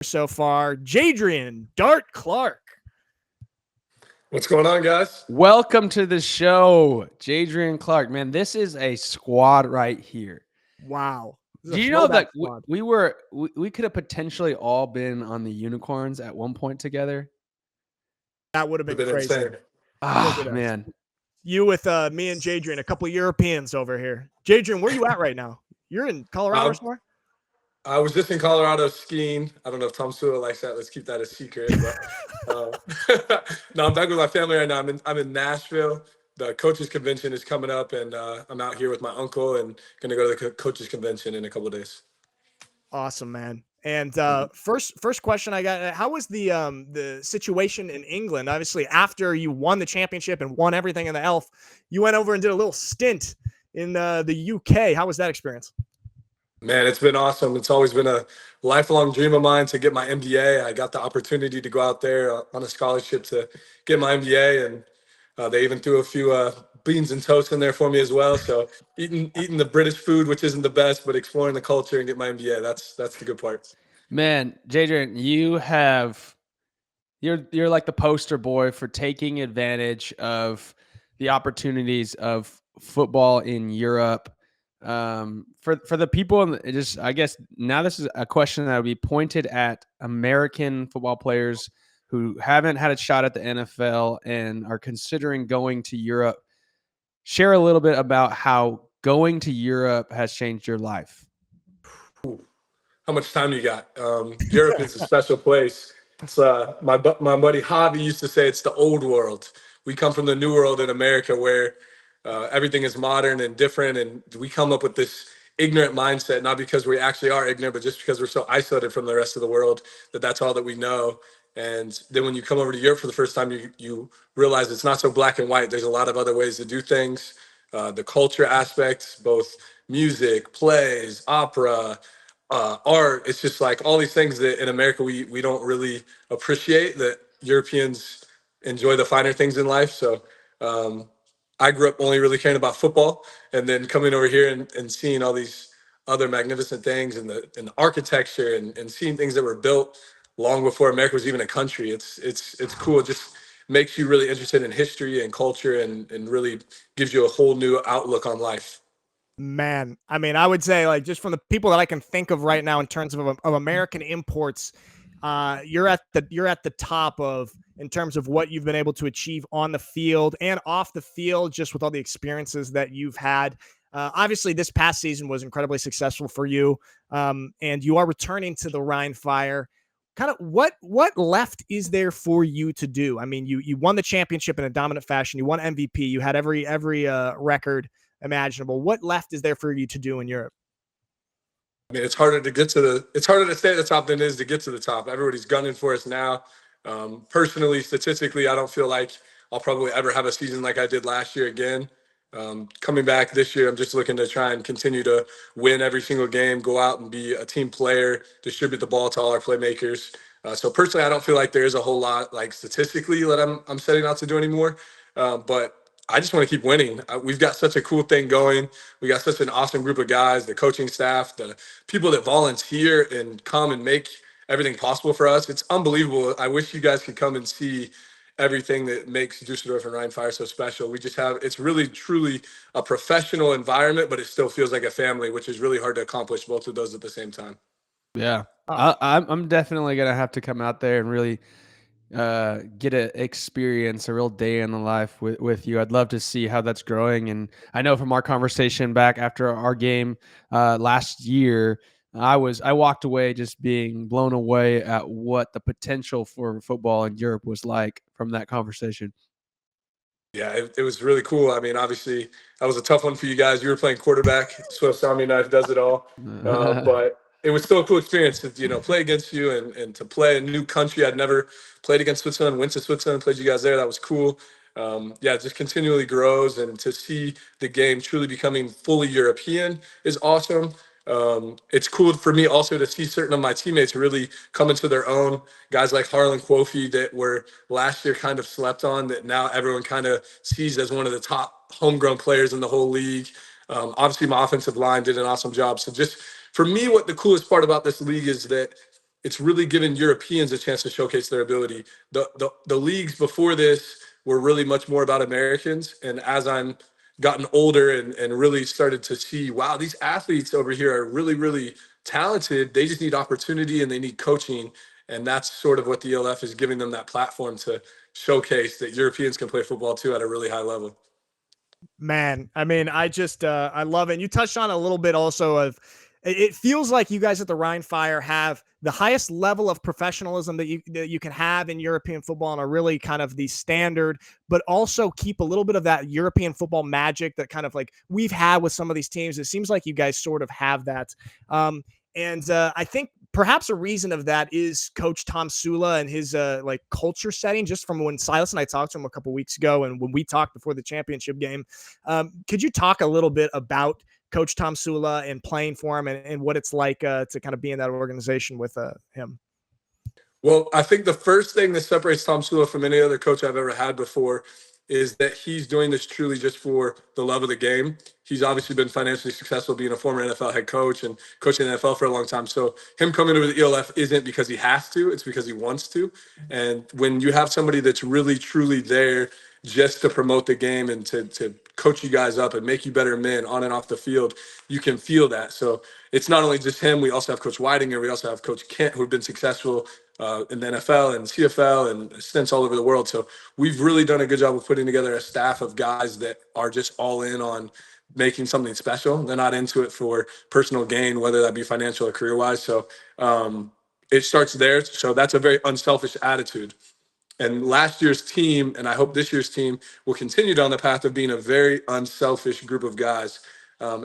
so far, Jadrian Dart Clark. What's going on, guys? Welcome to the show, Jadrian Clark. Man, this is a squad right here. Wow. Do you know that we could have potentially all been on the Unicorns at one point together? That would have been crazy. Insane. Ah, man. You with me and Jadrian, a couple of Europeans over here. Jadrian, where are you at right now? You're in Colorado somewhere? I was just in Colorado skiing. I don't know if Tom Sewell likes that. Let's keep that a secret. But, no, I'm back with my family right now. I'm in Nashville. The coaches convention is coming up, and I'm out here with my uncle and going to go to the coaches convention in a couple of days. Awesome, man. And first question I got: how was the situation in England? Obviously, after you won the championship and won everything in the Elf, you went over and did a little stint in the UK. How was that experience? Man, it's been awesome. It's always been a lifelong dream of mine to get my MBA. I got the opportunity to go out there on a scholarship to get my MBA, and they even threw a few beans and toast in there for me as well. So eating the British food, which isn't the best, but exploring the culture and get my MBA, that's the good part. Man, Jadrian, you're like the poster boy for taking advantage of the opportunities of football in Europe. For the people, I guess now this is a question that would be pointed at American football players who haven't had a shot at the NFL and are considering going to Europe. Share a little bit about how going to Europe has changed your life. How much time you got? Europe is a special place. It's my buddy Javi used to say it's the old world. We come from the new world in America where everything is modern and different, and we come up with this ignorant mindset, not because we actually are ignorant, but just because we're so isolated from the rest of the world that's all that we know. And then when you come over to Europe for the first time, you realize it's not so black and white. There's a lot of other ways to do things. The culture aspects, both music, plays, opera, art. It's just like all these things that in America we don't really appreciate, that Europeans enjoy the finer things in life. So I grew up only really caring about football, and then coming over here and seeing all these other magnificent things and the architecture and seeing things that were built long before America was even a country. It's cool. It just makes you really interested in history and culture and really gives you a whole new outlook on life. Man, I mean, I would say, like, just from the people that I can think of right now in terms of American imports, you're at the top of in terms of what you've been able to achieve on the field and off the field, just with all the experiences that you've had. Obviously, this past season was incredibly successful for you, and you are returning to the Rhein Fire. Kind of what left is there for you to do? I mean, you won the championship in a dominant fashion. You won MVP. You had every record imaginable. What left is there for you to do in Europe? I mean, it's harder to stay at the top than it is to get to the top. Everybody's gunning for us now. Personally, statistically, I don't feel like I'll probably ever have a season like I did last year again. Coming back this year, I'm just looking to try and continue to win every single game, go out and be a team player, distribute the ball to all our playmakers. So personally, I don't feel like there is a whole lot, like, statistically, that I'm setting out to do anymore. But I just want to keep winning. We've got such a cool thing going. We got such an awesome group of guys, the coaching staff, the people that volunteer and come and make everything possible for us. It's unbelievable. I wish you guys could come and see everything that makes Dusseldorf and Rhein Fire so special. It's really, truly a professional environment, but it still feels like a family, which is really hard to accomplish both of those at the same time. Yeah. I'm definitely going to have to come out there and really get an experience, a real day in the life with you. I'd love to see how that's growing. And I know from our conversation back after our game last year, I walked away just being blown away at what the potential for football in Europe was like from that conversation. Yeah, it was really cool. I mean, obviously, that was a tough one for you guys. You were playing quarterback. Swiss Army knife does it all. But it was still a cool experience to, play against you and to play a new country. I'd never played against Switzerland, went to Switzerland, played you guys there. That was cool. It just continually grows, and to see the game truly becoming fully European is awesome. It's cool for me also to see certain of my teammates really come into their own. Guys like Harlan Quofi that were last year kind of slept on, that now everyone kind of sees as one of the top homegrown players in the whole league. Obviously, my offensive line did an awesome job. So just for me, what the coolest part about this league is that it's really given Europeans a chance to showcase their ability. The leagues before this were really much more about Americans. And as I'm gotten older and really started to see, wow, these athletes over here are really, really talented. They just need opportunity and they need coaching. And that's sort of what the ELF is giving them, that platform to showcase that Europeans can play football too at a really high level. Man, I mean, I love it. And you touched on a little bit also of, it feels like you guys at the Rhein Fire have the highest level of professionalism that you can have in European football, and are really kind of the standard, but also keep a little bit of that European football magic that kind of like we've had with some of these teams. It seems like you guys sort of have that. And I think perhaps a reason of that is Coach Tom Sula and his like culture setting, just from when Silas and I talked to him a couple weeks ago, and when we talked before the championship game. Could you talk a little bit about Coach Tom Sula and playing for him, and what it's like to kind of be in that organization with him? Well, I think the first thing that separates Tom Sula from any other coach I've ever had before is that he's doing this truly just for the love of the game. He's obviously been financially successful being a former NFL head coach and coaching the NFL for a long time. So him coming over the ELF isn't because he has to, it's because he wants to. And when you have somebody that's really, truly there just to promote the game and to coach you guys up and make you better men on and off the field, you can feel that. So it's not only just him. We also have Coach Weidinger. We also have Coach Kent, who have been successful in the NFL and CFL and stints all over the world. So we've really done a good job of putting together a staff of guys that are just all in on making something special. They're not into it for personal gain, whether that be financial or career-wise. So it starts there. So that's a very unselfish attitude. And last year's team, and I hope this year's team, will continue down the path of being a very unselfish group of guys.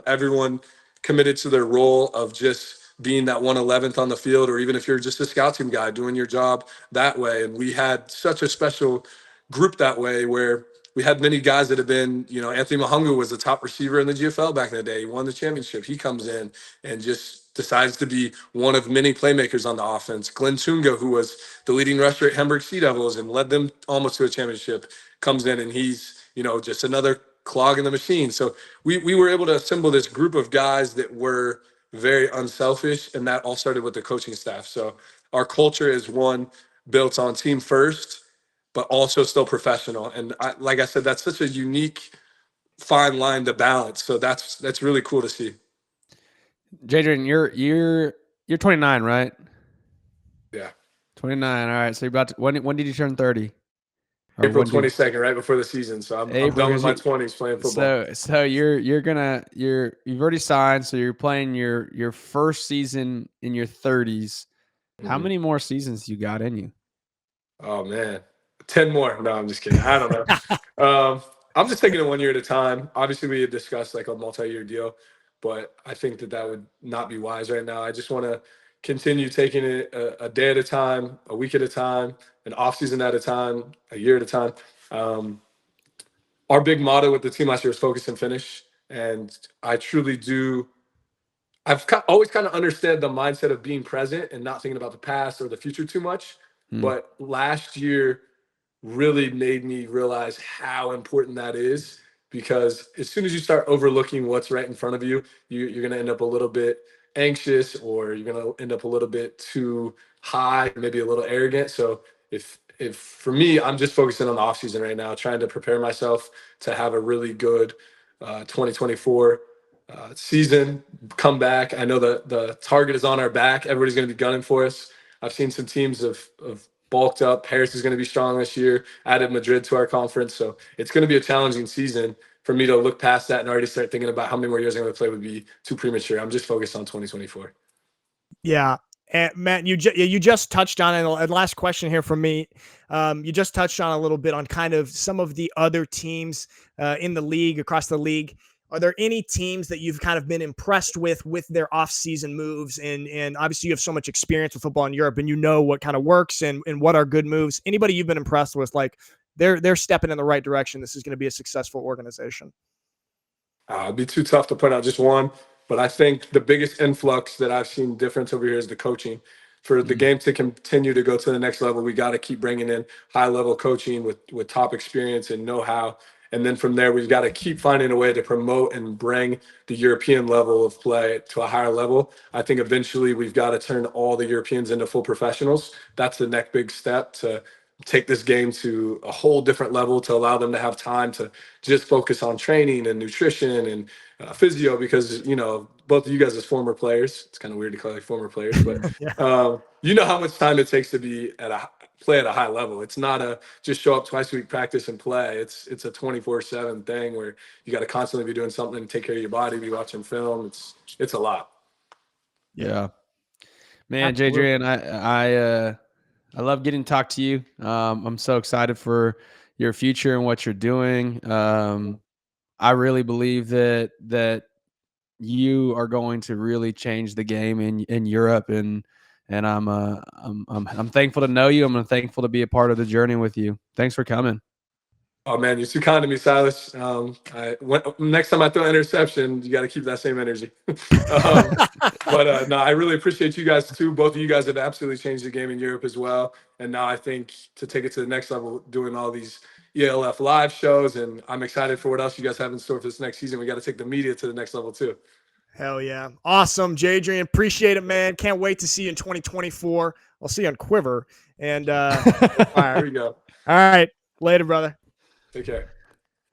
Everyone committed to their role of just being that 111th on the field, or even if you're just a scout team guy, doing your job that way. And we had such a special group that way, where we had many guys that have been, Anthony Mahungu was the top receiver in the GFL back in the day. He won the championship. He comes in and just decides to be one of many playmakers on the offense. Glenn Tunga, who was the leading rusher at Hamburg Sea Devils and led them almost to a championship, comes in and he's, just another clog in the machine. So we were able to assemble this group of guys that were very unselfish, and that all started with the coaching staff. So our culture is one built on team first, but also still professional. And like I said, that's such a unique fine line to balance. So that's really cool to see. Jadrian, you're 29, right? Yeah. 29. All right. So you're about to, when did you turn 30? April 22nd, right before the season. So I'm done with my 20s playing football. So you've already signed. So you're playing your first season in your 30s. Mm-hmm. How many more seasons you got in you? Oh man, 10 more. No, I'm just kidding. I don't know. I'm just taking it 1 year at a time. Obviously, we had discussed like a multi-year deal, but I think that would not be wise right now. I just want to continue taking it a day at a time, a week at a time, an off season at a time, a year at a time. Our big motto with the team last year was focus and finish. And I truly do. I've always kind of understood the mindset of being present and not thinking about the past or the future too much. But last year really made me realize how important that is, because as soon as you start overlooking what's right in front of you, you're going to end up a little bit anxious, or you're going to end up a little bit too high, maybe a little arrogant. So if for me, I'm just focusing on the off season right now, trying to prepare myself to have a really good 2024 season, come back. I know the target is on our back. Everybody's going to be gunning for us. I've seen some teams have bulked up. Paris is going to be strong this year, added Madrid to our conference. So it's going to be a challenging season. For me to look past that and already start thinking about how many more years I'm going to play would be too premature. I'm just focused on 2024. Yeah. And Matt, you just touched on it. And last question here from me. You just touched on a little bit on kind of some of the other teams in the league, across the league. Are there any teams that you've kind of been impressed with their off-season moves? And obviously you have so much experience with football in Europe, and you know what kind of works and what are good moves. Anybody you've been impressed with, like they're stepping in the right direction, this is going to be a successful organization? It'd be too tough to point out just one, but I think the biggest influx that I've seen difference over here is the coaching. For the game to continue to go to the next level, we got to keep bringing in high-level coaching with top experience and know-how. And then from there, we've got to keep finding a way to promote and bring the European level of play to a higher level. I think eventually we've got to turn all the Europeans into full professionals. That's the next big step to take this game to a whole different level, to allow them to have time to just focus on training and nutrition and physio, because, you know, both of you guys as former players, it's kind of weird to call you former players, but Yeah. you know how much time it takes to be play at a high level. It's not a just show up twice a week, practice and play. It's a 24/7 thing where you got to constantly be doing something to take care of your body, be watching film. It's a lot. Yeah, man, Absolutely. Jadrian, I love getting to talk to you. I'm so excited for your future and what you're doing. I really believe that you are going to really change the game in Europe, and I'm thankful to know you. I'm thankful to be a part of the journey with you. Thanks for coming. Oh man, you're too kind to me, Silas. Next time I throw an interception, you got to keep that same energy. But no, I really appreciate you guys too. Both of you guys have absolutely changed the game in Europe as well. And now I think to take it to the next level, doing all these ELF live shows, and I'm excited for what else you guys have in store for this next season. We got to take the media to the next level too. Hell yeah. Awesome, Jadrian. Appreciate it, man. Can't wait to see you in 2024. I'll see you on Quiver. And There we go. all right. Later, brother. Take care.